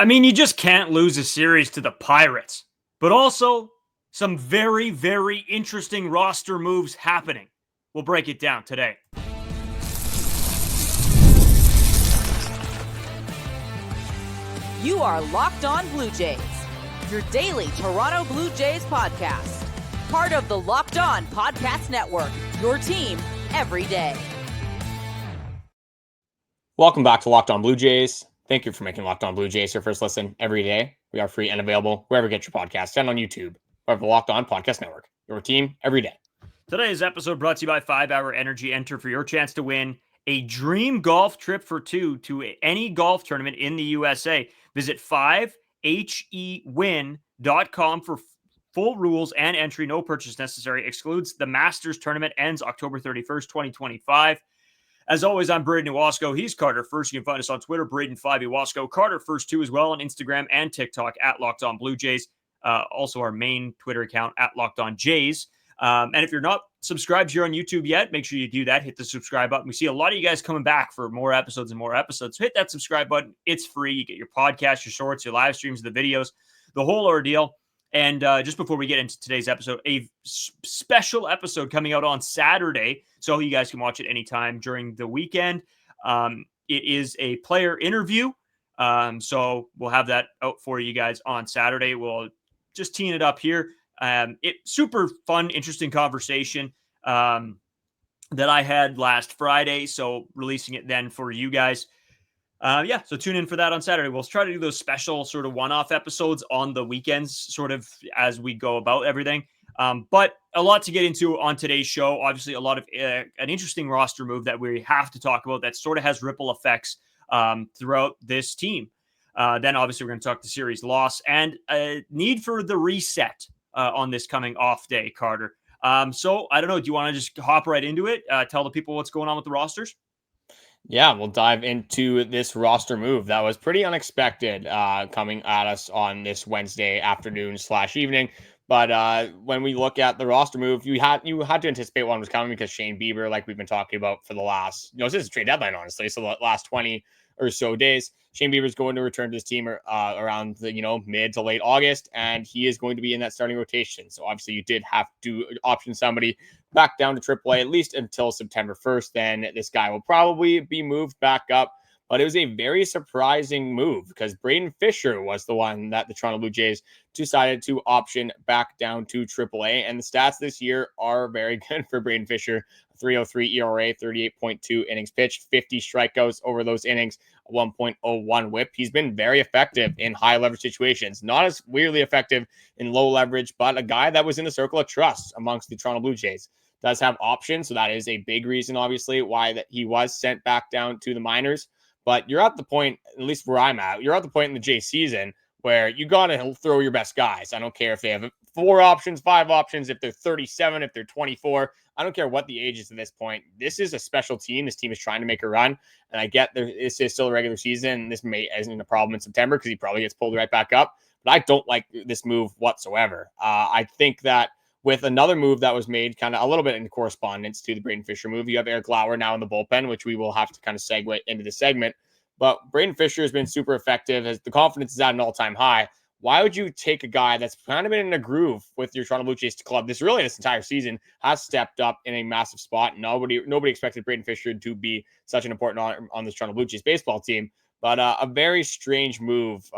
I mean, you just can't lose a series to the Pirates, but also some very, very interesting roster moves happening. We'll break it down today. You are Locked On Blue Jays, your daily Toronto Blue Jays podcast. Part of the Locked On Podcast Network, your team every day. Welcome back to Locked On Blue Jays. Thank you for making Locked On Blue Jays your first listen every day. We are free and available wherever you get your podcasts and on YouTube. Part of the Locked On Podcast Network, your team every day. Today's episode brought to you by 5 Hour Energy. Enter for your chance to win a dream golf trip for two to any golf tournament in the USA. Visit 5hewin.com for full rules and entry. No purchase necessary. Excludes the Masters tournament. Ends October 31st, 2025. As always, I'm Brayden Iwasko. He's Carter First. You can find us on Twitter, Brayden5 Iwasko. Carter First 2 as well on Instagram and TikTok at Locked On Blue Jays. Also our main Twitter account at Locked On Jays. And if you're not subscribed here on YouTube yet, make sure you do that. Hit the subscribe button. We see a lot of you guys coming back for more episodes and more episodes. So hit that subscribe button. It's free. You get your podcast, your shorts, your live streams, the videos, the whole ordeal. And just before we get into today's episode, a special episode coming out on Saturday, so you guys can watch it anytime during the weekend. It is a player interview, so we'll have that out for you guys on Saturday. We'll just teeing it up here. Super fun, interesting conversation that I had last Friday, so releasing it then for you guys. So tune in for that on Saturday. We'll try to do those special sort of one-off episodes on the weekends, sort of as we go about everything. But a lot to get into on today's show. Obviously, a lot of an interesting roster move that we have to talk about that sort of has ripple effects throughout this team. Then, obviously, we're going to talk the series loss and a need for the reset on this coming off day, Carter. So, I don't know. Do you want to just hop right into it? Tell the people what's going on with the rosters? Yeah, we'll dive into this roster move that was pretty unexpected coming at us on this Wednesday afternoon/evening. But when we look at the roster move, you had to anticipate one was coming because Shane Bieber, like we've been talking about for the last, since the trade deadline, honestly, so the last 20 or so days, Shane Bieber is going to return to his team around the mid to late August, and he is going to be in that starting rotation. So obviously, you did have to option somebody back down to AAA at least until September 1st. Then this guy will probably be moved back up. But it was a very surprising move because Braden Fisher was the one that the Toronto Blue Jays decided to option back down to AAA. And the stats this year are very good for Braden Fisher. 3.03 ERA, 38.2 innings pitched, 50 strikeouts over those innings, 1.01 whip. He's been very effective in high leverage situations. Not as weirdly effective in low leverage, but a guy that was in the circle of trust amongst the Toronto Blue Jays. Does have options, so that is a big reason, obviously, why that he was sent back down to the minors. But you're at the point, at least where I'm at, you're at the point in the J season where you got to throw your best guys. I don't care if they have 4 options, 5 options, if they're 37, if they're 24. I don't care what the age is at this point. This is a special team. This team is trying to make a run. And I get this is still a regular season. And this isn't a problem in September because he probably gets pulled right back up. But I don't like this move whatsoever. I think that with another move that was made kind of a little bit in correspondence to the Braden Fisher move, you have Eric Lauer now in the bullpen, which we will have to kind of segue into the segment. But Braden Fisher has been super effective as the confidence is at an all-time high. Why would you take a guy that's kind of been in a groove with your Toronto Blue Jays club? This entire season has stepped up in a massive spot. Nobody expected Braden Fisher to be such an important on this Toronto Blue Jays baseball team. But a very strange move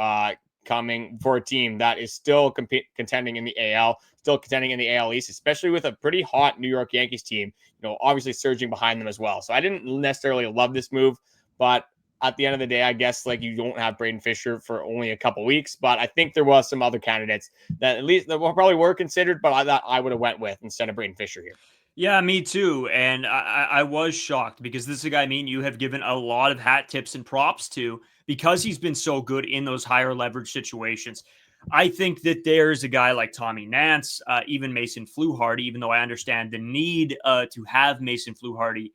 coming for a team that is still contending in the AL, still contending in the AL East, especially with a pretty hot New York Yankees team, obviously surging behind them as well. So I didn't necessarily love this move, but at the end of the day, I guess you don't have Braden Fisher for only a couple weeks, but I think there was some other candidates that at least that probably were considered, but I would have went with instead of Braden Fisher here. Yeah, me too. And I was shocked because this is a guy you have given a lot of hat tips and props to because he's been so good in those higher leverage situations. I think that there's a guy like Tommy Nance, even Mason Fluharty, even though I understand the need to have Mason Fluharty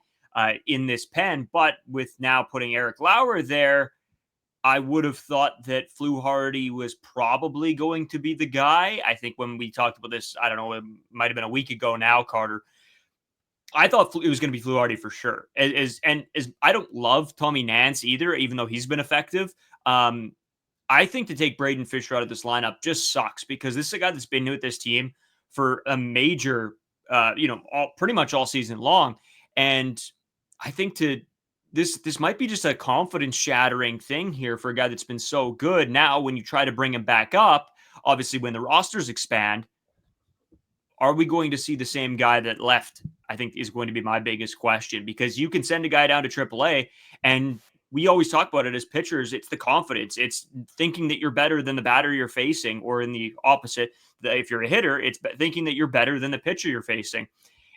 in this pen. But with now putting Eric Lauer there, I would have thought that Fluharty was probably going to be the guy. I think when we talked about this, I don't know, it might have been a week ago now, Carter. I thought it was going to be Fluharty for sure. I don't love Tommy Nance either, even though he's been effective. I think to take Braden Fisher out of this lineup just sucks because this is a guy that's been with this team for a major, pretty much all season long. And I think this might be just a confidence shattering thing here for a guy that's been so good. Now, when you try to bring him back up, obviously when the rosters expand, are we going to see the same guy that left? I think is going to be my biggest question, because you can send a guy down to AAA, and we always talk about it as pitchers. It's the confidence. It's thinking that you're better than the batter you're facing, or in the opposite, if you're a hitter, it's thinking that you're better than the pitcher you're facing.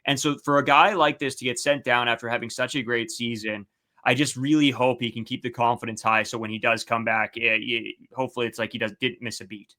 And so for a guy like this to get sent down after having such a great season, I just really hope he can keep the confidence high. So when he does come back, hopefully it's like he didn't miss a beat.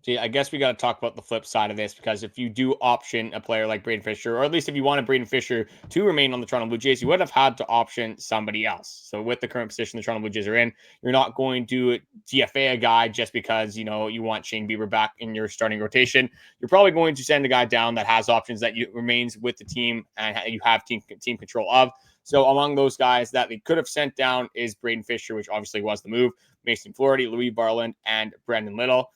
See, I guess we got to talk about the flip side of this, because if you do option a player like Braden Fisher, or at least if you wanted Braden Fisher to remain on the Toronto Blue Jays, you would have had to option somebody else. So with the current position the Toronto Blue Jays are in, you're not going to DFA a guy just because, you want Shane Bieber back in your starting rotation. You're probably going to send a guy down that has options that remains with the team and you have team control of. So among those guys that they could have sent down is Braden Fisher, which obviously was the move, Mason Flaherty, Louis Varland, and Brendan Little.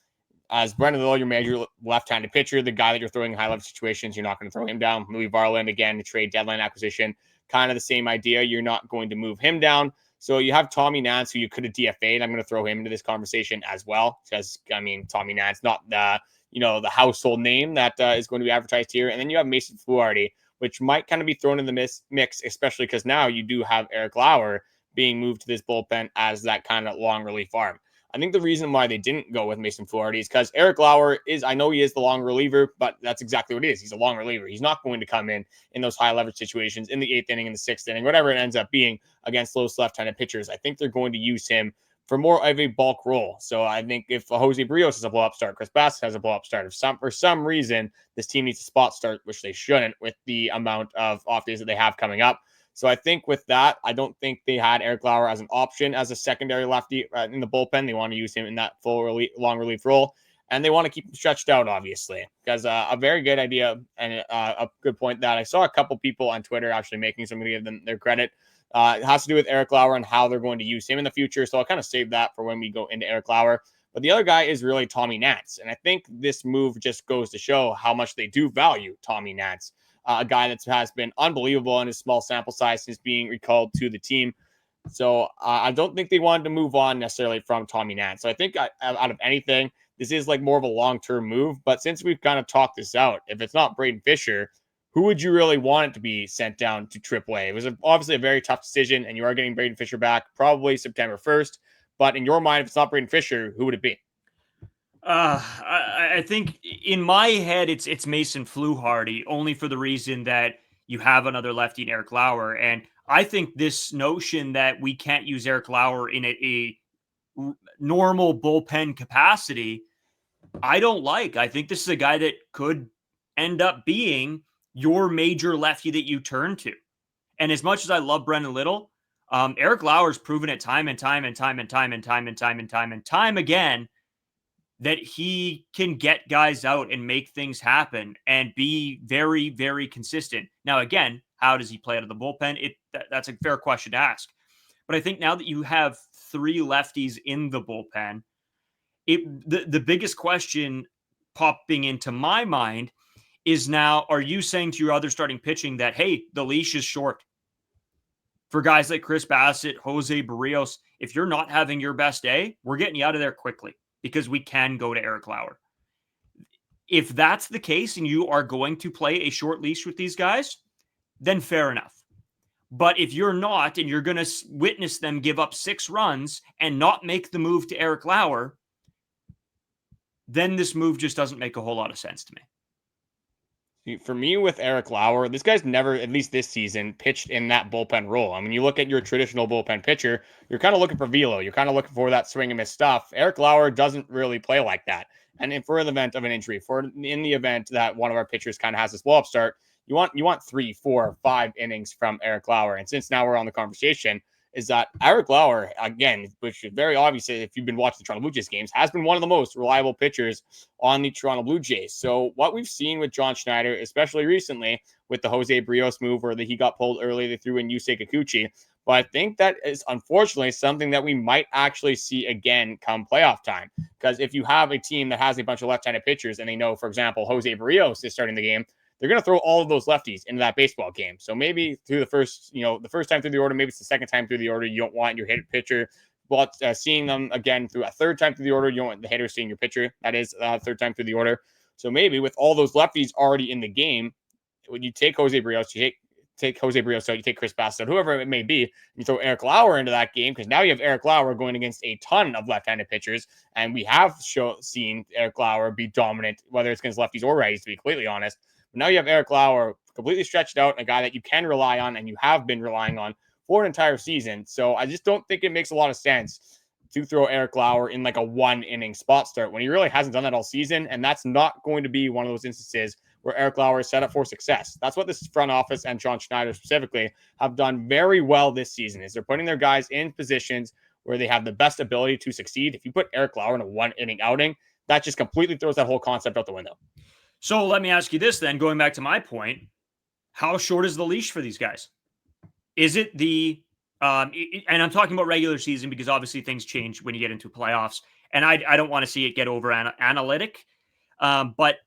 As Brendan Little, your major left-handed pitcher, the guy that you're throwing in high-level situations, you're not going to throw him down. Louis Varland, again, the trade deadline acquisition, kind of the same idea. You're not going to move him down. So you have Tommy Nance, who you could have DFA'd. I'm going to throw him into this conversation as well, because, Tommy Nance, not the household name that is going to be advertised here. And then you have Mason Flaherty, which might kind of be thrown in the mix, especially because now you do have Eric Lauer being moved to this bullpen as that kind of long relief arm. I think the reason why they didn't go with Mason Flaherty is because Eric Lauer I know he is the long reliever, but that's exactly what it is. He's a long reliever. He's not going to come in those high leverage situations in the 8th inning, in the 6th inning, whatever it ends up being against those left-handed pitchers. I think they're going to use him for more of a bulk role. So I think if Jose Berrios has a blow-up start, Chris Bassitt has a blow-up start, for some reason this team needs a spot start, which they shouldn't with the amount of off days that they have coming up. So I think with that, I don't think they had Eric Lauer as an option as a secondary lefty in the bullpen. They want to use him in that long relief role, and they want to keep him stretched out, obviously, because a very good idea and a good point that I saw a couple people on Twitter actually making, so I'm going to give them their credit. It has to do with Eric Lauer and how they're going to use him in the future. So I'll kind of save that for when we go into Eric Lauer. But the other guy is really Tommy Nance. And I think this move just goes to show how much they do value Tommy Nance. A guy that has been unbelievable in his small sample size since being recalled to the team. So I don't think they wanted to move on necessarily from Tommy Nance. So I think out of anything, this is like more of a long-term move. But since we've kind of talked this out, if it's not Braden Fisher, who would you really want it to be sent down to AAA? It was obviously a very tough decision, and you are getting Braden Fisher back probably September 1st. But in your mind, if it's not Braden Fisher, who would it be? I think in my head, it's Mason Flaherty, only for the reason that you have another lefty in Eric Lauer. And I think this notion that we can't use Eric Lauer in a normal bullpen capacity, I don't like. I think this is a guy that could end up being your major lefty that you turn to. And as much as I love Brendan Little, Eric Lauer's proven it time and time again that he can get guys out and make things happen and be very, very consistent. Now, again, how does he play out of the bullpen? That's a fair question to ask. But I think now that you have 3 lefties in the bullpen, the biggest question popping into my mind is now, are you saying to your other starting pitching that, hey, the leash is short for guys like Chris Bassitt, Jose Berrios? If you're not having your best day, we're getting you out of there quickly, because we can go to Eric Lauer. If that's the case and you are going to play a short leash with these guys, then fair enough. But if you're not, and you're going to witness them give up 6 runs and not make the move to Eric Lauer, then this move just doesn't make a whole lot of sense to me. For me, with Eric Lauer, this guy's never, at least this season, pitched in that bullpen role. I mean, you look at your traditional bullpen pitcher, you're kind of looking for velo. You're kind of looking for that swing and miss stuff. Eric Lauer doesn't really play like that. And for the event of an injury, in the event that one of our pitchers kind of has this blow-up start, you want 3, 4, 5 innings from Eric Lauer. And since now we're on the conversation, is that Eric Lauer, again, which is very obvious if you've been watching the Toronto Blue Jays games, has been one of the most reliable pitchers on the Toronto Blue Jays. So what we've seen with John Schneider, especially recently with the Jose Berrios move where he got pulled early, they threw in Yusei Kikuchi. But I think that is unfortunately something that we might actually see again come playoff time. Because if you have a team that has a bunch of left-handed pitchers and they know, for example, Jose Berrios is starting the game, they're going to throw all of those lefties into that baseball game. So maybe through the first time through the order, maybe it's the second time through the order, you don't want your hit pitcher, but seeing them again through a third time through the order, you don't want the hitter seeing your pitcher. That is third time through the order. So maybe with all those lefties already in the game, when you take Jose Berrios, you take Jose Berrios out, you take Chris Bassitt out, whoever it may be, you throw Eric Lauer into that game, because now you have Eric Lauer going against a ton of left-handed pitchers, and we have seen Eric Lauer be dominant, whether it's against lefties or righties, to be completely honest. But now you have Eric Lauer completely stretched out, a guy that you can rely on, and you have been relying on for an entire season. So I just don't think it makes a lot of sense to throw Eric Lauer in like a one-inning spot start when he really hasn't done that all season, and that's not going to be one of those instances where Eric Lauer is set up for success. That's what this front office and John Schneider specifically have done very well this season, is they're putting their guys in positions where they have the best ability to succeed. If you put Eric Lauer in a one-inning outing, that just completely throws that whole concept out the window. So let me ask you this then, going back to my point, how short is the leash for these guys? Is it the, and I'm talking about regular season because obviously things change when you get into playoffs, and I don't want to see it get over analytic, but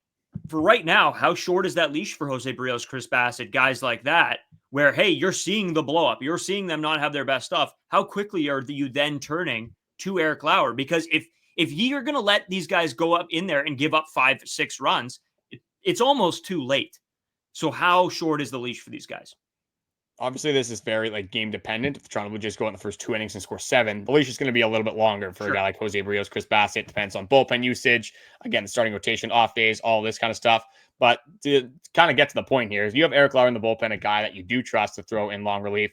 for right now, how short is that leash for Jose Berrios, Chris Bassitt, guys like that, where, hey, you're seeing the blow up, you're seeing them not have their best stuff. How quickly are you then turning to Eric Lauer? Because if you're going to let these guys go up in there and give up 5-6 runs, it's almost too late. So how short is the leash for these guys? Obviously, this is very game dependent. If the Toronto Blue Jays go in the first 2 innings and score 7, the leash is going to be a little bit longer for a guy like Jose Berrios, Chris Bassitt. Depends on bullpen usage. Again, the starting rotation, off days, all this kind of stuff. But to kind of get to the point here, if you have Eric Lauer in the bullpen, a guy that you do trust to throw in long relief,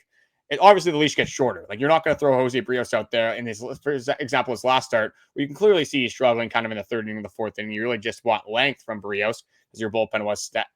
obviously the leash gets shorter. Like, you're not going to throw Jose Berrios out there in his, for example, his last start, where you can clearly see he's struggling kind of in the third inning, the fourth inning. You really just want length from Berrios because your bullpen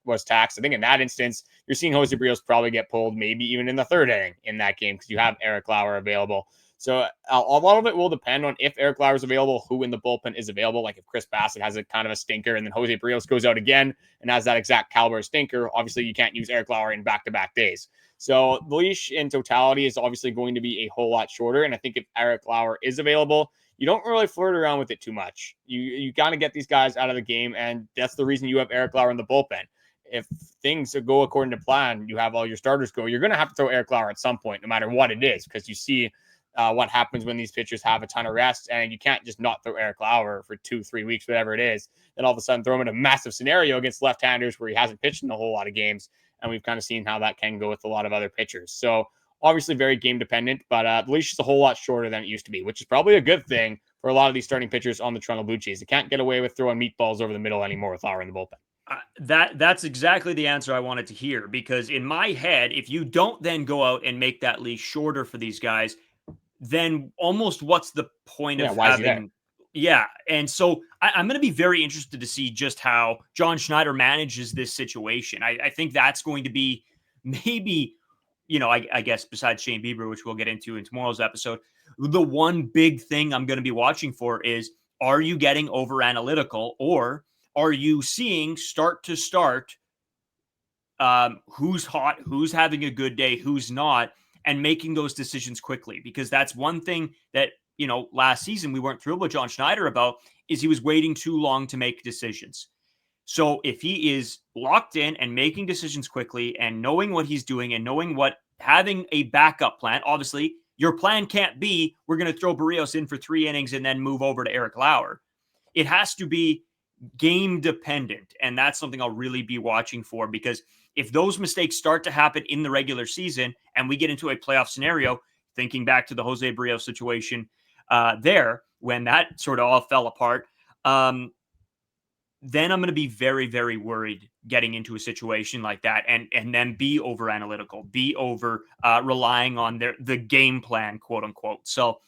was taxed. I think in that instance, you're seeing Jose Berrios probably get pulled maybe even in the third inning in that game because you have Eric Lauer available. So a lot of it will depend on if Eric Lauer is available, who in the bullpen is available. Like if Chris Bassitt has a kind of a stinker and then Jose Berrios goes out again and has that exact caliber stinker, obviously you can't use Eric Lauer in back-to-back days. So the leash in totality is obviously going to be a whole lot shorter. And I think if Eric Lauer is available, you don't really flirt around with it too much. You got to get these guys out of the game. And that's the reason you have Eric Lauer in the bullpen. If things go according to plan, you have all your starters go, you're going to have to throw Eric Lauer at some point, no matter what it is, because you see what happens when these pitchers have a ton of rest, and you can't just not throw Eric Lauer for 2-3 weeks, whatever it is, then all of a sudden throw him in a massive scenario against left-handers where he hasn't pitched in a whole lot of games. And we've kind of seen how that can go with a lot of other pitchers. So obviously very game dependent, but the leash is a whole lot shorter than it used to be, which is probably a good thing for a lot of these starting pitchers on the Toronto Blue Jays. They can't get away with throwing meatballs over the middle anymore with Lauer in the bullpen. That's exactly the answer I wanted to hear, because in my head, if you don't then go out and make that leash shorter for these guys, then almost what's the point of having... Yeah. And so I'm going to be very interested to see just how John Schneider manages this situation. I think that's going to be maybe, I guess besides Shane Bieber, which we'll get into in tomorrow's episode, the one big thing I'm going to be watching for is, are you getting over analytical, or are you seeing start to start who's hot, who's having a good day, who's not, and making those decisions quickly? Because that's one thing that, last season we weren't thrilled with John Schneider about, is he was waiting too long to make decisions. So if he is locked in and making decisions quickly and knowing what he's doing and knowing having a backup plan, obviously your plan can't be, we're going to throw Berrios in for 3 innings and then move over to Eric Lauer. It has to be game dependent. And that's something I'll really be watching for, because if those mistakes start to happen in the regular season and we get into a playoff scenario, thinking back to the Jose Berrios situation, there, when that sort of all fell apart, then I'm going to be very, very worried getting into a situation like that, and then be over analytical, be over relying on the game plan, quote unquote. So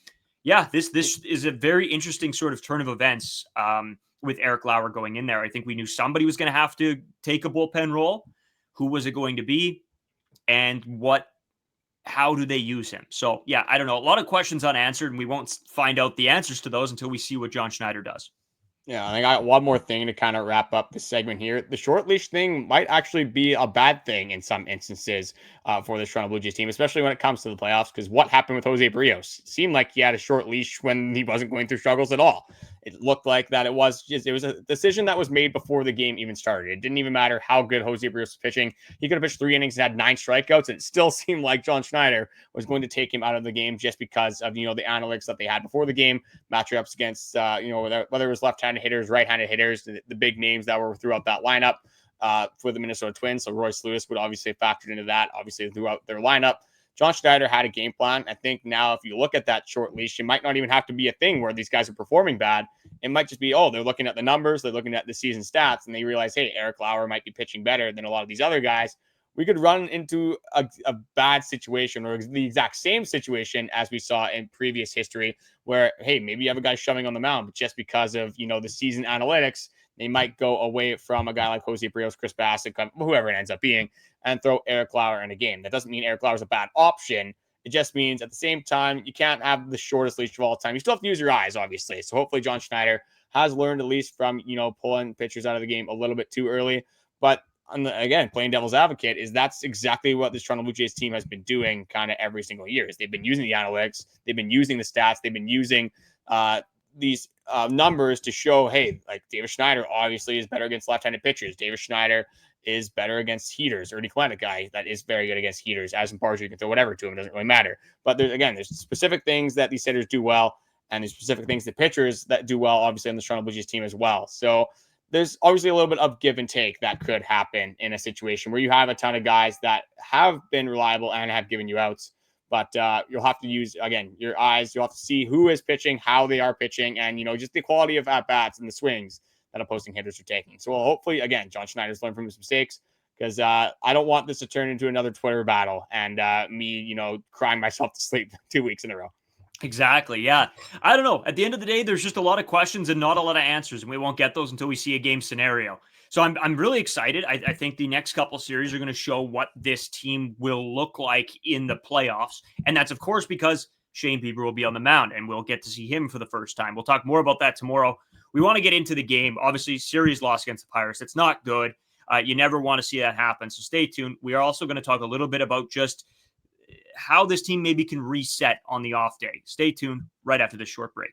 yeah, this is a very interesting sort of turn of events with Eric Lauer going in there. I think we knew somebody was going to have to take a bullpen role. Who was it going to be? And how do they use him? So yeah, I don't know. A lot of questions unanswered, and we won't find out the answers to those until we see what John Schneider does. Yeah, and I got one more thing to kind of wrap up this segment here. The short leash thing might actually be a bad thing in some instances for the Toronto Blue Jays team, especially when it comes to the playoffs. Because what happened with Jose Berrios? Seemed like he had a short leash when he wasn't going through struggles at all. It looked like that it was a decision that was made before the game even started. It didn't even matter how good Jose Berrios was pitching. He could have pitched 3 innings and had 9 strikeouts, and it still seemed like John Schneider was going to take him out of the game just because of the analytics that they had before the game, matchups against whether it was left-handed hitters, right-handed hitters, the big names that were throughout that lineup for the Minnesota Twins. So Royce Lewis would obviously have factored into that, obviously throughout their lineup. John Schneider had a game plan. I think now if you look at that short leash, it might not even have to be a thing where these guys are performing bad. It might just be, they're looking at the numbers, they're looking at the season stats, and they realize, hey, Eric Lauer might be pitching better than a lot of these other guys. We could run into a bad situation or the exact same situation as we saw in previous history where, hey, maybe you have a guy shoving on the mound, but just because of, the season analytics, they might go away from a guy like Jose Berrios, Chris Bassitt, whoever it ends up being, and throw Eric Lauer in a game. That doesn't mean Eric Lauer is a bad option. It just means at the same time, you can't have the shortest leash of all time. You still have to use your eyes, obviously. So hopefully John Schneider has learned at least from, pulling pitchers out of the game a little bit too early. But again, playing devil's advocate, is that's exactly what this Toronto Blue Jays team has been doing kind of every single year. Is they've been using the analytics, they've been using the stats, they've been using these numbers to show, hey, like David Schneider obviously is better against left-handed pitchers. David Schneider is better against heaters. Ernie Clement, a guy that is very good against heaters. As impartial, you can throw whatever to him. It doesn't really matter. But there's specific things that these hitters do well, and there's specific things that pitchers that do well, obviously, on the Toronto Blue Jays team as well. So there's obviously a little bit of give and take that could happen in a situation where you have a ton of guys that have been reliable and have given you outs. But you'll have to use, again, your eyes. You'll have to see who is pitching, how they are pitching, and, just the quality of at-bats and the swings that opposing hitters are taking. So hopefully, again, John Schneider's learned from his mistakes, because I don't want this to turn into another Twitter battle and me, crying myself to sleep 2 weeks in a row. Exactly. Yeah. I don't know. At the end of the day, there's just a lot of questions and not a lot of answers, and we won't get those until we see a game scenario. So I'm really excited. I think the next couple series are going to show what this team will look like in the playoffs. And that's, of course, because Shane Bieber will be on the mound, and we'll get to see him for the first time. We'll talk more about that tomorrow. We want to get into the game. Obviously, series loss against the Pirates. It's not good. You never want to see that happen. So stay tuned. We are also going to talk a little bit about just how this team maybe can reset on the off day. Stay tuned right after this short break.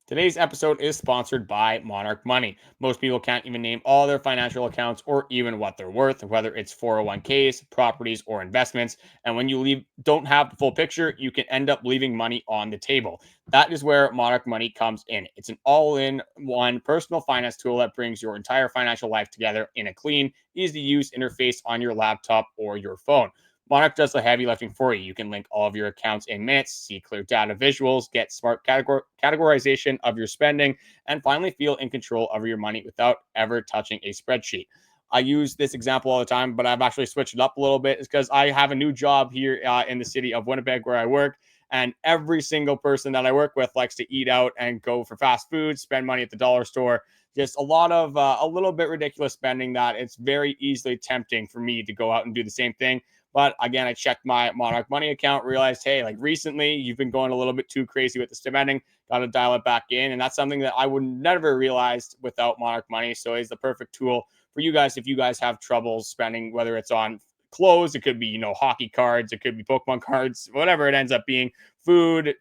Today's episode is sponsored by Monarch Money. Most people can't even name all their financial accounts or even what they're worth, whether it's 401ks, properties, or investments. And when you don't have the full picture, you can end up leaving money on the table. That is where Monarch Money comes in. It's an all-in-one personal finance tool that brings your entire financial life together in a clean, easy-to-use interface on your laptop or your phone. Monarch does the heavy lifting for you. You can link all of your accounts in minutes, see clear data visuals, get smart categorization of your spending, and finally feel in control of your money without ever touching a spreadsheet. I use this example all the time, but I've actually switched it up a little bit. It's because I have a new job here in the city of Winnipeg where I work, and every single person that I work with likes to eat out and go for fast food, spend money at the dollar store. Just a lot of a little bit ridiculous spending that it's very easily tempting for me to go out and do the same thing. But again, I checked my Monarch Money account, realized, hey, like recently you've been going a little bit too crazy with the spending, got to dial it back in. And that's something that I would never realized without Monarch Money. So it's the perfect tool for you guys if you guys have trouble spending, whether it's on clothes, it could be, hockey cards, it could be Pokemon cards, whatever it ends up being, food,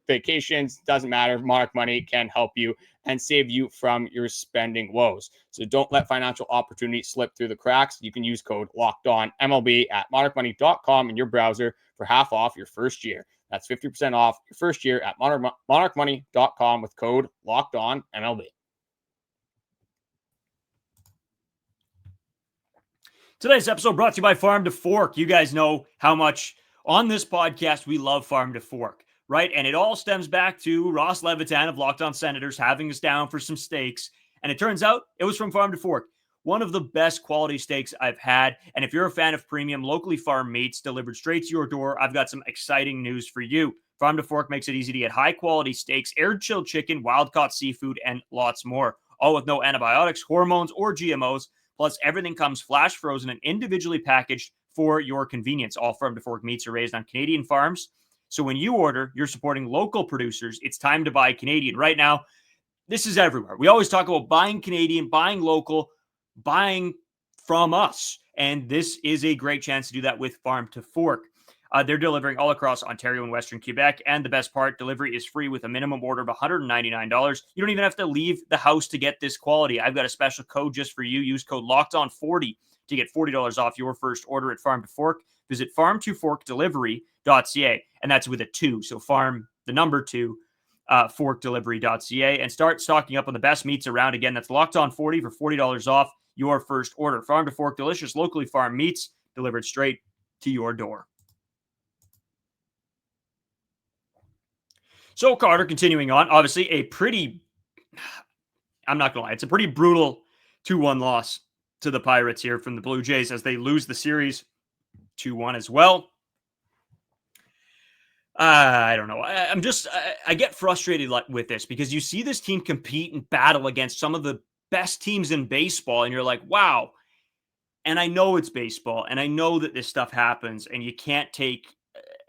vacations, doesn't matter. Monarch Money can help you and save you from your spending woes. So don't let financial opportunity slip through the cracks. You can use code LOCKEDONMLB at monarchmoney.com in your browser for half off your first year. That's 50% off your first year at monarchmoney.com with code LOCKEDONMLB. Today's episode brought to you by Farm to Fork. You guys know how much on this podcast we love Farm to Fork, right? And it all stems back to Ross Levitan of Locked On Senators having us down for some steaks. And it turns out it was from Farm to Fork. One of the best quality steaks I've had. And if you're a fan of premium, locally farmed meats delivered straight to your door, I've got some exciting news for you. Farm to Fork makes it easy to get high quality steaks, air-chilled chicken, wild-caught seafood, and lots more. All with no antibiotics, hormones, or GMOs. Plus, everything comes flash frozen and individually packaged for your convenience. All Farm to Fork meats are raised on Canadian farms. So when you order, you're supporting local producers. It's time to buy Canadian. Right now, this is everywhere. We always talk about buying Canadian, buying local, buying from us. And this is a great chance to do that with Farm to Fork. They're delivering all across Ontario and Western Quebec. And the best part, delivery is free with a minimum order of $199. You don't even have to leave the house to get this quality. I've got a special code just for you. Use code LOCKEDON40 to get $40 off your first order at Farm to Fork. Visit farm2forkdelivery.ca. And that's with a 2. So farm, the number 2, forkdelivery.ca. And start stocking up on the best meats around. Again, that's LOCKEDON40 for $40 off your first order. Farm to Fork, delicious, locally farmed meats delivered straight to your door. So Carter, continuing on, obviously I'm not going to lie, it's a pretty brutal 2-1 loss to the Pirates here from the Blue Jays as they lose the series 2-1 as well. I don't know. I get frustrated with this because you see this team compete and battle against some of the best teams in baseball, and you're like, wow. And I know it's baseball, and I know that this stuff happens, and you can't take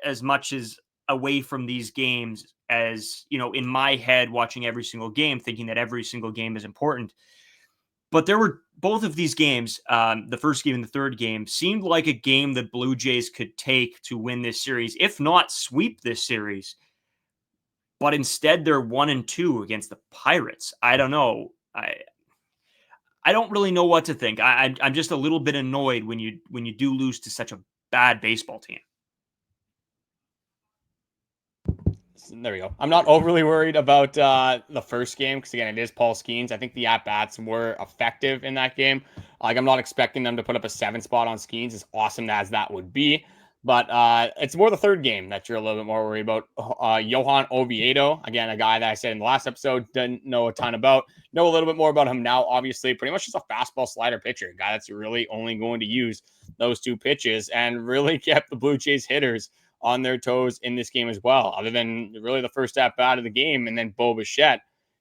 as much as away from these games as, in my head, watching every single game, thinking that every single game is important. But there were both of these games, the first game and the third game, seemed like a game that Blue Jays could take to win this series, if not sweep this series. But instead, they're 1-2 against the Pirates. I don't know. I don't really know what to think. I'm just a little bit annoyed when you do lose to such a bad baseball team. There we go. I'm not overly worried about the first game because, again, it is Paul Skeens. I think the at-bats were effective in that game. I'm not expecting them to put up a 7 spot on Skeens, as awesome as that would be. But it's more the third game that you're a little bit more worried about. Johan Oviedo, again, a guy that I said in the last episode, didn't know a ton about. Know a little bit more about him now, obviously. Pretty much just a fastball slider pitcher, a guy that's really only going to use those 2 pitches and really kept the Blue Jays hitters on their toes in this game as well, other than really the first at-bat of the game. And then Bichette,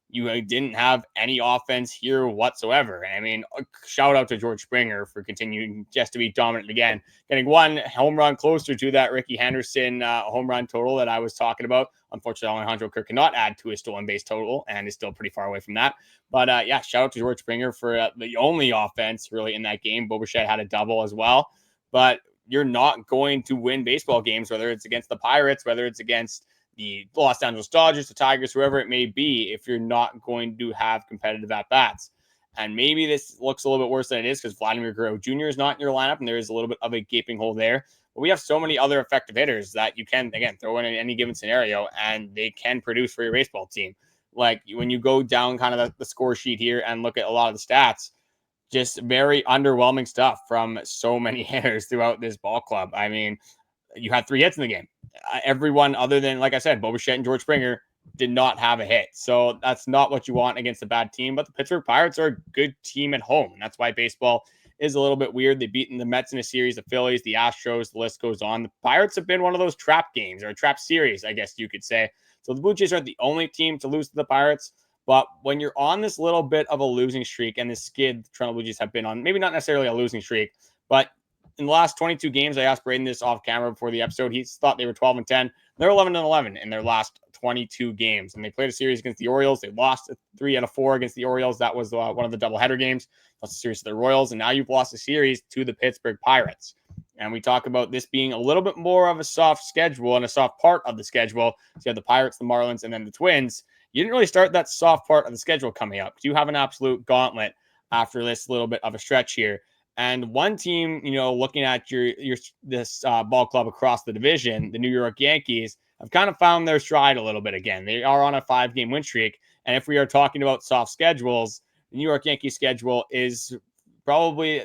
you didn't have any offense here whatsoever. I mean, shout out to George Springer for continuing just to be dominant again, getting 1 home run closer to that Ricky Henderson home run total that I was talking about. Unfortunately, Alejandro Kirk cannot add to his stolen base total and is still pretty far away from that. But yeah, shout out to George Springer for the only offense really in that game. Bichette had a double as well. But you're not going to win baseball games, whether it's against the Pirates, whether it's against the Los Angeles Dodgers, the Tigers, whoever it may be, if you're not going to have competitive at-bats. And maybe this looks a little bit worse than it is because Vladimir Guerrero Jr. is not in your lineup, and there is a little bit of a gaping hole there. But we have so many other effective hitters that you can, again, throw in any given scenario, and they can produce for your baseball team. Like when you go down kind of the score sheet here and look at a lot of the stats, just very underwhelming stuff from so many hitters throughout this ball club. I mean, you had 3 hits in the game. Everyone other than, like I said, Bichette and George Springer did not have a hit. So that's not what you want against a bad team. But the Pittsburgh Pirates are a good team at home. And that's why baseball is a little bit weird. They've beaten the Mets in a series, the Phillies, the Astros, the list goes on. The Pirates have been one of those trap games or a trap series, I guess you could say. So the Blue Jays aren't the only team to lose to the Pirates. But when you're on this little bit of a losing streak, and the skid the Toronto Blue Jays have been on, maybe not necessarily a losing streak, but in the last 22 games, I asked Brayden this off camera before the episode. He thought they were 12-10. They're 11-11 in their last 22 games. And they played a series against the Orioles. They lost 3 out of 4 against the Orioles. That was one of the doubleheader games. Lost a series to the Royals. And now you've lost a series to the Pittsburgh Pirates. And we talk about this being a little bit more of a soft schedule and a soft part of the schedule. So you have the Pirates, the Marlins, and then the Twins. You didn't really start that soft part of the schedule coming up. You have an absolute gauntlet after this little bit of a stretch here. And one team, looking at this ball club across the division, the New York Yankees, have kind of found their stride a little bit again. They are on a 5-game win streak. And if we are talking about soft schedules, the New York Yankees schedule is probably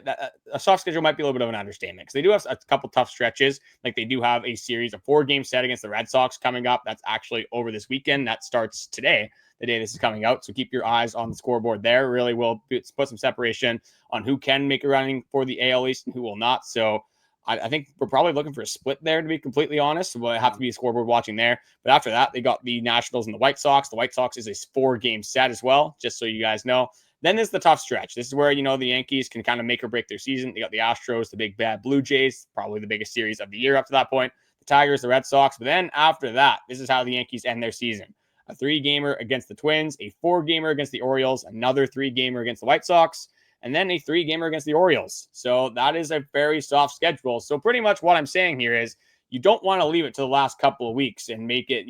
a soft schedule might be a little bit of an understatement because they do have a couple tough stretches. Like they do have a series, a 4-game set against the Red Sox coming up. That's actually over this weekend. That starts today, the day this is coming out. So keep your eyes on the scoreboard there. Really will put some separation on who can make a running for the AL East and who will not. So I think we're probably looking for a split there, to be completely honest. We'll have to be a scoreboard watching there. But after that, they got the Nationals and the White Sox. The White Sox is a 4-game set as well, just so you guys know. Then there's the tough stretch. This is where, the Yankees can kind of make or break their season. They got the Astros, the big bad Blue Jays, probably the biggest series of the year up to that point. the Tigers, the Red Sox. But then after that, this is how the Yankees end their season. A 3-gamer against the Twins, a 4-gamer against the Orioles, another 3-gamer against the White Sox, and then a 3-gamer against the Orioles. So that is a very soft schedule. So pretty much what I'm saying here is you don't want to leave it to the last couple of weeks and make it,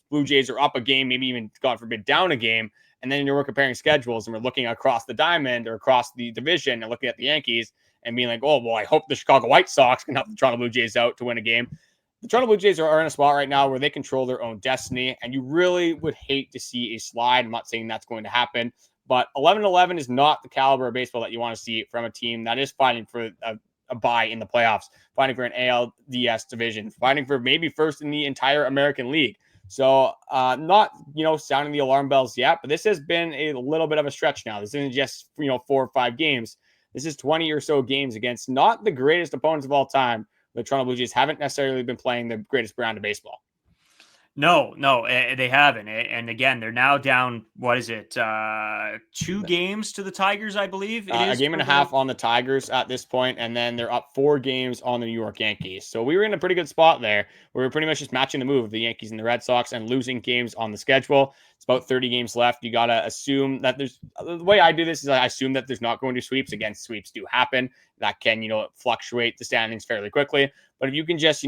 Blue Jays are up a game, maybe even, God forbid, down a game. And then we're comparing schedules and we're looking across the diamond or across the division and looking at the Yankees and being like, oh, well, I hope the Chicago White Sox can help the Toronto Blue Jays out to win a game. The Toronto Blue Jays are in a spot right now where they control their own destiny, and you really would hate to see a slide. I'm not saying that's going to happen, but 11-11 is not the caliber of baseball that you want to see from a team that is fighting for a bye in the playoffs, fighting for an ALDS division, fighting for maybe first in the entire American League. So not, sounding the alarm bells yet, but this has been a little bit of a stretch now. This isn't just, 4 or 5 games. This is 20 or so games against not the greatest opponents of all time. The Toronto Blue Jays haven't necessarily been playing the greatest brand of baseball. No, they haven't. And again, they're now down, what is it, 2 games to the Tigers, I believe? A game and a half on the Tigers at this point, and then they're up 4 games on the New York Yankees. So we were in a pretty good spot there. We were pretty much just matching the move of the Yankees and the Red Sox and losing games on the schedule. It's about 30 games left. You got to assume that the way I do this is I assume that there's not going to sweeps. Again, sweeps do happen. That can, fluctuate the standings fairly quickly. But if you can just,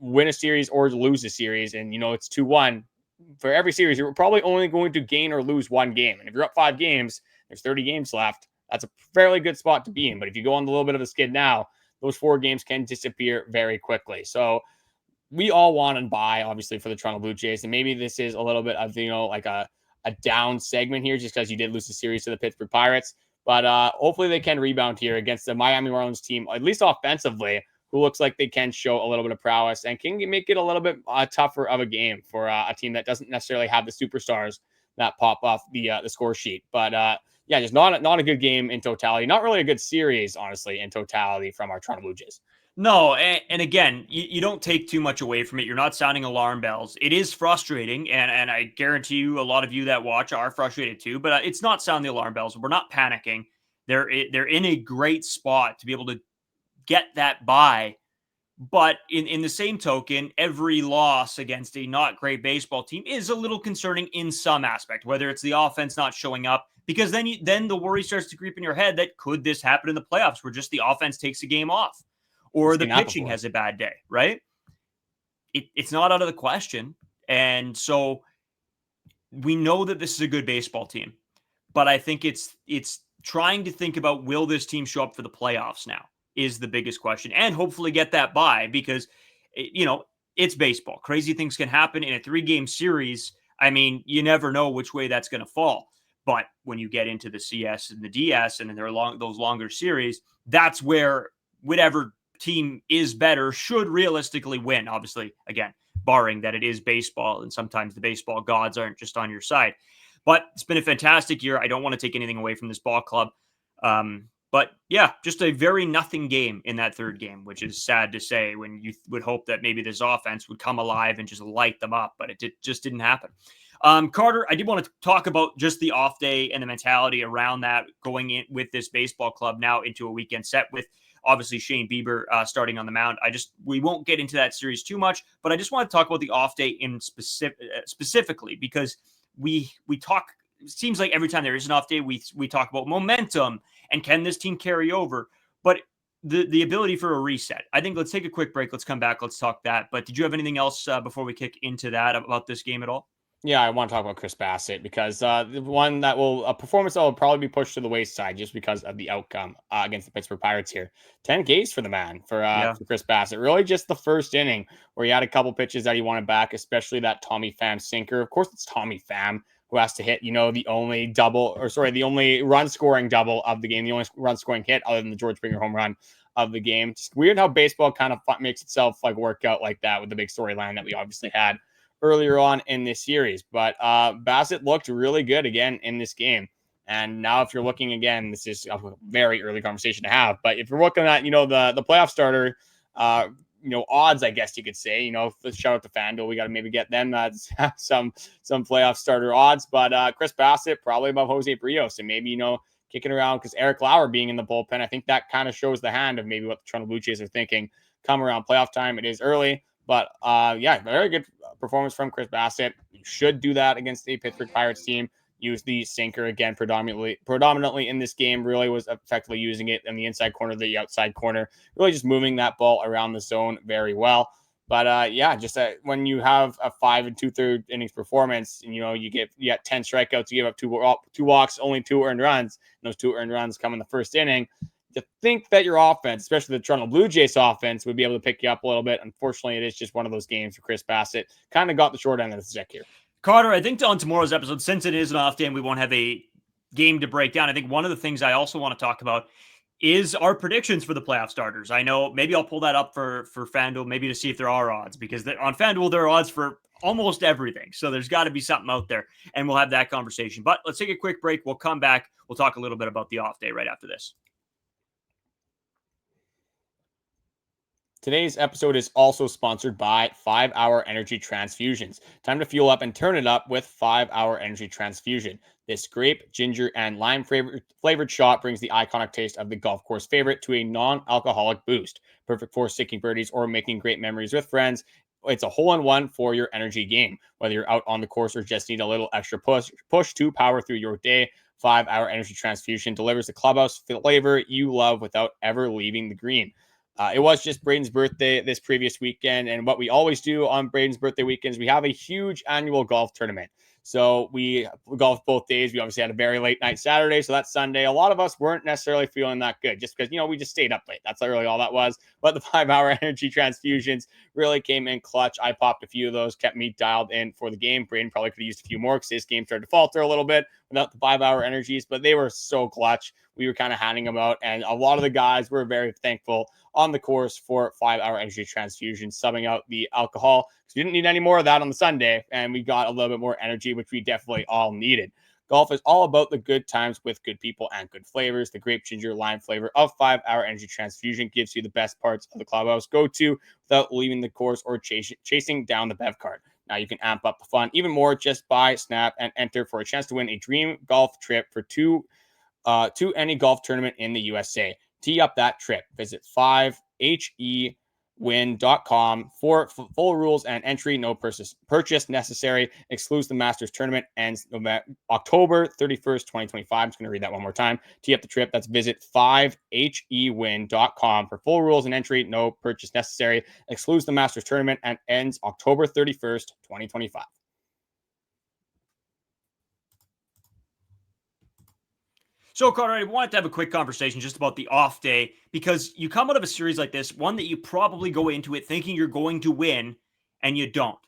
win a series or lose a series and, it's 2-1 for every series, you're probably only going to gain or lose 1 game. And if you're up 5 games, there's 30 games left. That's a fairly good spot to be in. But if you go on a little bit of a skid now, those 4 games can disappear very quickly. So we all want to buy, obviously, for the Toronto Blue Jays. And maybe this is a little bit of, like a down segment here just because you did lose the series to the Pittsburgh Pirates. But hopefully they can rebound here against the Miami Marlins team, at least offensively, who looks like they can show a little bit of prowess and can make it a little bit tougher of a game for a team that doesn't necessarily have the superstars that pop off the score sheet. But just not a good game in totality. Not really a good series, honestly, in totality from our Toronto Blue Jays. No, and again, you don't take too much away from it. You're not sounding alarm bells. It is frustrating, and I guarantee you a lot of you that watch are frustrated too, but it's not sounding the alarm bells. We're not panicking. They're in a great spot to be able to get that bye. But in the same token, every loss against a not great baseball team is a little concerning in some aspect, whether it's the offense not showing up, because then the worry starts to creep in your head that could this happen in the playoffs where just the offense takes a game off or the pitching has a bad day, right? It's not out of the question. And so we know that this is a good baseball team, but I think it's trying to think about, will this team show up for the playoffs now is the biggest question, and hopefully get that bye, because, it's baseball. Crazy things can happen in a 3-game series. I mean, you never know which way that's going to fall. But when you get into the CS and the DS and there are those longer series, that's where whatever team is better should realistically win. Obviously, again, barring that it is baseball and sometimes the baseball gods aren't just on your side. But it's been a fantastic year. I don't want to take anything away from this ball club. But yeah, just a very nothing game in that 3rd game, which is sad to say when you would hope that maybe this offense would come alive and just light them up, but it just didn't happen. Carter, I did want to talk about just the off day and the mentality around that going in with this baseball club now into a weekend set with obviously Shane Bieber starting on the mound. We won't get into that series too much, but I just want to talk about the off day in specifically because we talk. It seems like every time there is an off day, we talk about momentum and can this team carry over, but the ability for a reset. I think let's take a quick break. Let's come back. Let's talk that. But did you have anything else before we kick into that about this game at all? Yeah, I want to talk about Chris Bassitt because a performance that will probably be pushed to the wayside just because of the outcome against the Pittsburgh Pirates here. 10 Ks for the man for Chris Bassitt. Really just the first inning where he had a couple pitches that he wanted back, especially that Tommy Pham sinker. Of course, it's Tommy Pham who has to hit, the only run scoring double of the game, the only run scoring hit other than the George Springer home run of the game. Just weird how baseball kind of makes itself work out like that with the big storyline that we obviously had earlier on in this series. But Bassitt looked really good again in this game. And now if you're looking again, this is a very early conversation to have, but if you're looking at, the playoff starter, odds, I guess you could say, shout out to FanDuel. We got to maybe get them some playoff starter odds, but Chris Bassitt probably above Jose Berrios and maybe, kicking around because Eric Lauer being in the bullpen. I think that kind of shows the hand of maybe what the Toronto Blue Jays are thinking come around playoff time. It is early, But very good performance from Chris Bassitt. You should do that against the Pittsburgh Pirates team. Use the sinker again predominantly in this game. Really was effectively using it in the inside corner, the outside corner, really just moving that ball around the zone very well. But when you have a 5 2/3 innings performance, and you get 10 strikeouts, you give up two walks, only 2 earned runs, and those 2 earned runs come in the first inning. To think that your offense, especially the Toronto Blue Jays offense, would be able to pick you up a little bit. Unfortunately, it is just one of those games where Chris Bassitt kind of got the short end of the stick here. Carter, I think on tomorrow's episode, since it is an off day and we won't have a game to break down, I think one of the things I also want to talk about is our predictions for the playoff starters. I know maybe I'll pull that up for FanDuel, maybe to see if there are odds, because on FanDuel, there are odds for almost everything. So there's got to be something out there, and we'll have that conversation. But let's take a quick break. We'll come back. We'll talk a little bit about the off day right after this. Today's episode is also sponsored by 5-Hour Energy Transfusions. Time to fuel up and turn it up with 5-Hour Energy Transfusion. This grape, ginger, and lime flavored shot brings the iconic taste of the golf course favorite to a non-alcoholic boost. Perfect for sticking birdies or making great memories with friends. It's a hole-in-one for your energy game. Whether you're out on the course or just need a little extra push to power through your day, 5-Hour Energy Transfusion delivers the clubhouse flavor you love without ever leaving the green. It was just Brayden's birthday this previous weekend, and what we always do on Brayden's birthday weekends, we have a huge annual golf tournament. So we golfed both days. We obviously had a very late night Saturday, so that's Sunday. A lot of us weren't necessarily feeling that good just because, we just stayed up late. That's really all that was. But the 5-Hour Energy Transfusions really came in clutch. I popped a few of those, kept me dialed in for the game. Brayden probably could have used a few more because his game started to falter a little bit without the 5-Hour Energies, but they were so clutch. We were kind of handing them out, and a lot of the guys were very thankful on the course for 5-Hour Energy Transfusion, subbing out the alcohol because we didn't need any more of that on the Sunday, and we got a little bit more energy, which we definitely all needed. Golf is all about the good times with good people and good flavors. The grape, ginger, lime flavor of 5-Hour Energy Transfusion gives you the best parts of the clubhouse go-to without leaving the course or chasing down the bev cart. Now you can amp up the fun even more. Just buy, snap, and enter for a chance to win a dream golf trip for two to any golf tournament in the USA. Tee up that trip. Visit 5hewin.com for full rules and entry. No purchase necessary. Excludes the Masters tournament. Ends October 31st, 2025. I'm just going to read that one more time. Tee up the trip. That's visit 5hewin.com for full rules and entry. No purchase necessary. Excludes the Masters tournament and ends October 31st, 2025. So, Carter, I wanted to have a quick conversation just about the off day, because you come out of a series like this, one that you probably go into it thinking you're going to win, and you don't.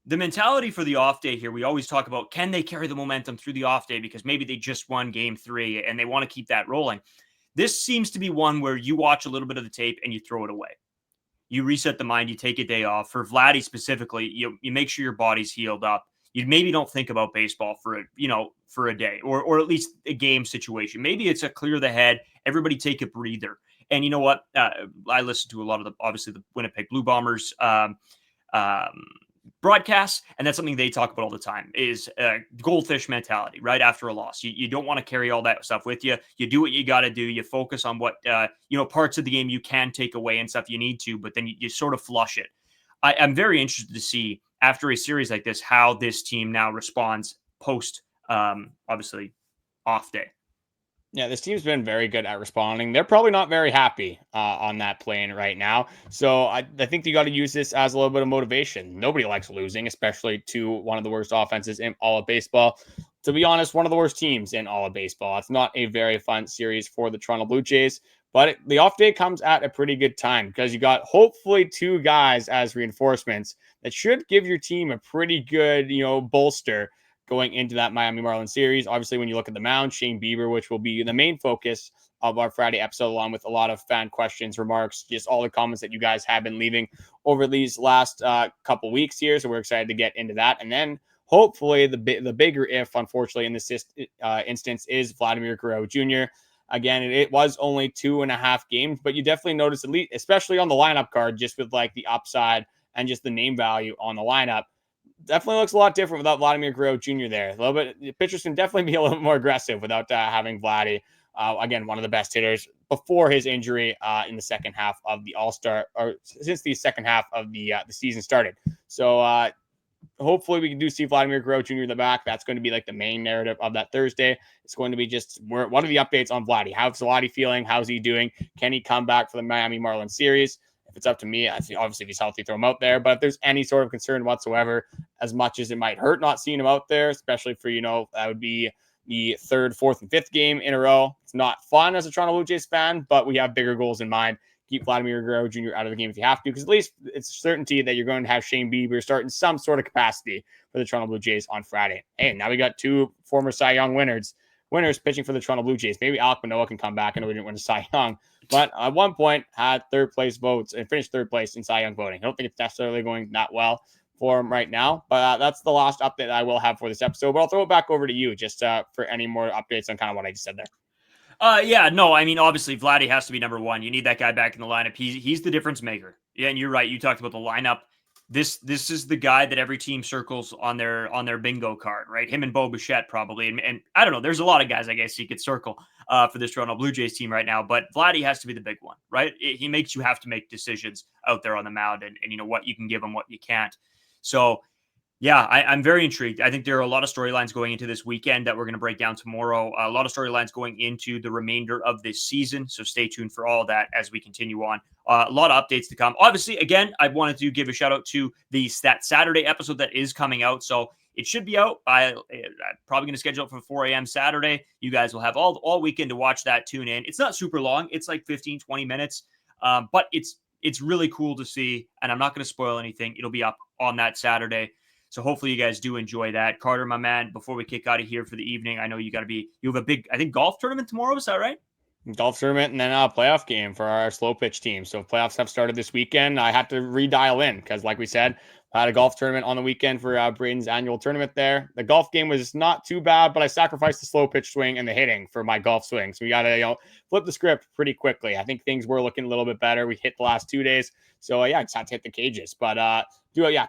The mentality for the off day here, we always talk about, can they carry the momentum through the off day because maybe they just won game 3 and they want to keep that rolling. This seems to be one where you watch a little bit of the tape and you throw it away. You reset the mind, you take a day off. For Vladdy specifically, you make sure your body's healed up. You maybe don't think about baseball for a day or at least a game situation. Maybe it's a clear the head, everybody take a breather. And you know what? I listen to a lot of the Winnipeg Blue Bombers broadcasts, and that's something they talk about all the time is goldfish mentality, right? After a loss, you don't want to carry all that stuff with you. You do what you got to do. You focus on what, parts of the game you can take away and stuff you need to, but then you sort of flush it. I'm very interested to see after a series like this, how this team now responds post, obviously, off day. Yeah, this team's been very good at responding. They're probably not very happy on that plane right now. So I think you got to use this as a little bit of motivation. Nobody likes losing, especially to one of the worst offenses in all of baseball. To be honest, one of the worst teams in all of baseball. It's not a very fun series for the Toronto Blue Jays. But the off day comes at a pretty good time because you got hopefully 2 guys as reinforcements that should give your team a pretty good, bolster going into that Miami Marlins series. Obviously, when you look at the mound, Shane Bieber, which will be the main focus of our Friday episode, along with a lot of fan questions, remarks, just all the comments that you guys have been leaving over these last couple weeks here. So we're excited to get into that. And then hopefully the bigger if, unfortunately, in this instance is Vladimir Guerrero Jr. Again, it was only 2.5 games, but you definitely notice, at least, especially on the lineup card, just with like the upside and just the name value on the lineup, definitely looks a lot different without Vladimir Guerrero Jr. there. A little bit, the pitchers can definitely be a little bit more aggressive without having Vladdy Again, one of the best hitters before his injury in the second half of the All-Star, or since the second half of the season started. So hopefully we can see Vladimir Guerrero Jr. in the back. That's going to be like the main narrative of that Thursday. It's going to be just what are the updates on Vladdy? How's Vladdy feeling? How's he doing? Can he come back for the Miami Marlins series? If it's up to me, obviously if he's healthy, throw him out there. But if there's any sort of concern whatsoever, as much as it might hurt not seeing him out there, especially for, that would be the third, fourth, and fifth game in a row. It's not fun as a Toronto Blue Jays fan, but we have bigger goals in mind. Keep Vladimir Guerrero Jr. out of the game if you have to, because at least it's certainty that you're going to have Shane Bieber start in some sort of capacity for the Toronto Blue Jays on Friday. Hey, now we got two former Cy Young winners pitching for the Toronto Blue Jays. Maybe Alek Manoah can come back. I know we didn't win a Cy Young, but at one point had third place votes and finished third place in Cy Young voting. I don't think it's necessarily going that well for him right now, but that's the last update I will have for this episode. But I'll throw it back over to you just for any more updates on kind of what I just said there. Obviously Vladdy has to be number one. You need that guy back in the lineup. He's the difference maker. Yeah, and you're right. You talked about the lineup. This is the guy that every team circles on their bingo card, right? Him and Bichette probably. And I don't know. There's a lot of guys I guess you could circle for this Toronto Blue Jays team right now. But Vladdy has to be the big one, right? He makes you have to make decisions out there on the mound and what you can give him, what you can't. So, yeah, I'm very intrigued. I think there are a lot of storylines going into this weekend that we're going to break down tomorrow. A lot of storylines going into the remainder of this season. So stay tuned for all that as we continue on. A lot of updates to come. Obviously, again, I wanted to give a shout out to that Saturday episode that is coming out. So it should be out by probably going to schedule it for 4 a.m. Saturday. You guys will have all weekend to watch that. Tune in. It's not super long. It's like 15, 20 minutes. But it's really cool to see. And I'm not going to spoil anything. It'll be up on that Saturday. So hopefully you guys do enjoy that. Carter, my man, before we kick out of here for the evening, I know you have a big, I think, golf tournament tomorrow. Is that right? Golf tournament and then a playoff game for our slow pitch team. So playoffs have started this weekend. I had to redial in because, like we said, I had a golf tournament on the weekend for Brayden's annual tournament there. The golf game was not too bad, but I sacrificed the slow pitch swing and the hitting for my golf swing. So we got to flip the script pretty quickly. I think things were looking a little bit better. We hit the last 2 days. So, I just had to hit the cages. But, a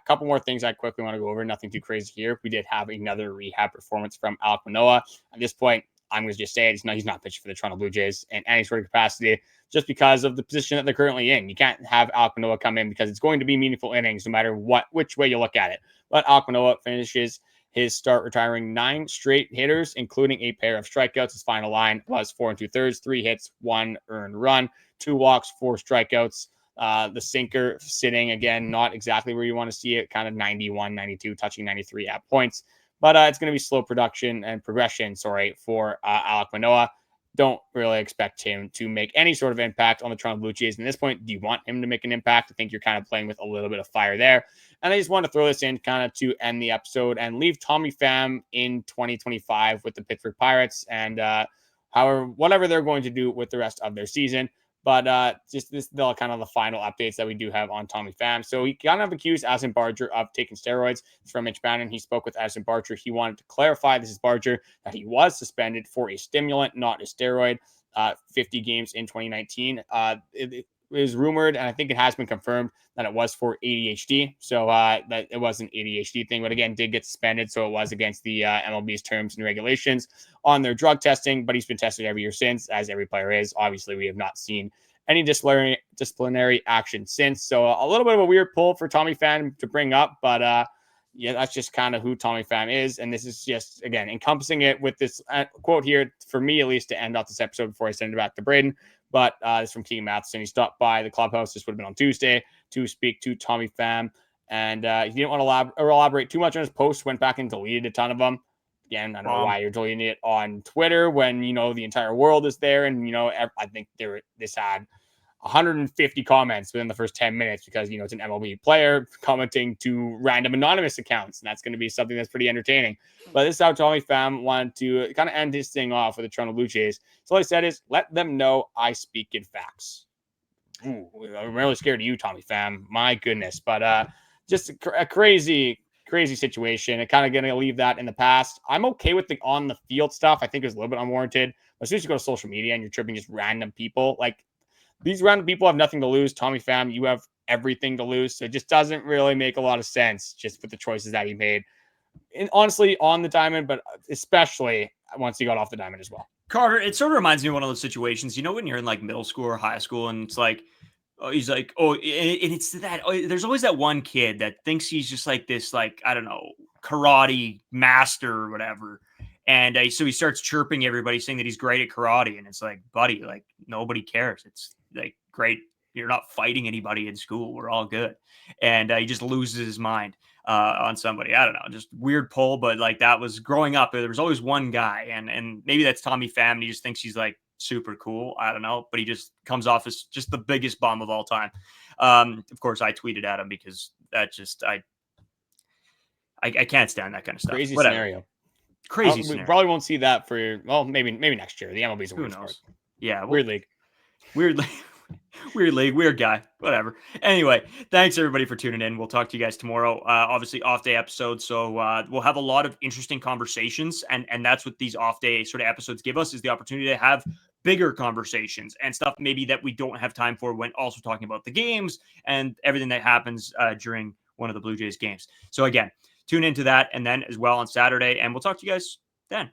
couple more things I quickly want to go over. Nothing too crazy here. We did have another rehab performance from Alek Manoah. At this point, I'm going to just say it. He's not pitching for the Toronto Blue Jays in any sort of capacity just because of the position that they're currently in. You can't have Alek Manoah come in because it's going to be meaningful innings no matter which way you look at it. But Alek Manoah finishes his start retiring 9 straight hitters, including a pair of strikeouts. His final line was 4 2/3, 3 hits, 1 earned run, 2 walks, 4 strikeouts. The sinker sitting, again, not exactly where you want to see it, kind of 91, 92, touching 93 at points. But it's going to be slow progression for Alek Manoah. Don't really expect him to make any sort of impact on the Toronto Blue Jays. And at this point, do you want him to make an impact? I think you're kind of playing with a little bit of fire there. And I just want to throw this in kind of to end the episode and leave Tommy Pham in 2025 with the Pittsburgh Pirates and whatever they're going to do with the rest of their season. But just this kind of the final updates that we do have on Tommy Pham. So he kind of accused Addison Barger of taking steroids. It's from Mitch Bannon. He spoke with Addison Barger. He wanted to clarify, this is Barger, that he was suspended for a stimulant, not a steroid. 50 games in 2019. It was rumored, and I think it has been confirmed, that it was for ADHD. So that it was an ADHD thing, but again, did get suspended. So it was against the MLB's terms and regulations on their drug testing, but he's been tested every year since, as every player is. Obviously, we have not seen any disciplinary action since. So a little bit of a weird pull for Tommy Pham to bring up, but that's just kind of who Tommy Pham is. And this is just, again, encompassing it with this quote here, for me at least, to end off this episode before I send it back to Brayden. But it's from Keegan Matheson. He stopped by the clubhouse. This would have been on Tuesday to speak to Tommy Pham. And he didn't want to elaborate too much on his post, went back and deleted a ton of them. Again, I don't know why you're deleting it on Twitter when, the entire world is there. And, I think this had 150 comments within the first 10 minutes because, it's an MLB player commenting to random anonymous accounts. And that's going to be something that's pretty entertaining. But this is how Tommy Pham wanted to kind of end his thing off with the Toronto Blue Jays. So all he said is, let them know I speak in facts. Ooh, I'm really scared of you, Tommy Pham. My goodness. But just a crazy situation. And kind of going to leave that in the past. I'm okay with the on the field stuff. I think it was a little bit unwarranted. But as soon as you go to social media and you're tripping just random people, like, these random people have nothing to lose. Tommy Pham, you have everything to lose. So it just doesn't really make a lot of sense just with the choices that he made. And honestly, on the diamond, but especially once he got off the diamond as well. Carter, it sort of reminds me of one of those situations, when you're in like middle school or high school and it's like, oh, he's like, and it's that, there's always that one kid that thinks he's just like this, like, I don't know, karate master or whatever. And so he starts chirping everybody saying that he's great at karate. And it's like, buddy, like nobody cares. It's like, great. You're not fighting anybody in school. We're all good. And he just loses his mind on somebody. I don't know, just weird pull. But like that was growing up. There was always one guy. And maybe that's Tommy Pham. He just thinks he's like super cool. I don't know. But he just comes off as just the biggest bum of all time. Of course, I tweeted at him because that just, I can't stand that kind of stuff. Crazy Whatever. scenario. Crazy We scenario. probably won't see that for, maybe next year. The MLB's a Who weird knows? sport. Yeah. Well, Weird league. Weird league. Weird league, weird guy, whatever. Anyway, thanks everybody for tuning in. We'll talk to you guys tomorrow. Obviously, off day episode, so we'll have a lot of interesting conversations, and that's what these off day sort of episodes give us, is the opportunity to have bigger conversations and stuff maybe that we don't have time for when also talking about the games and everything that happens during one of the Blue Jays games. So again, tune into that, and then as well on Saturday, and we'll talk to you guys then.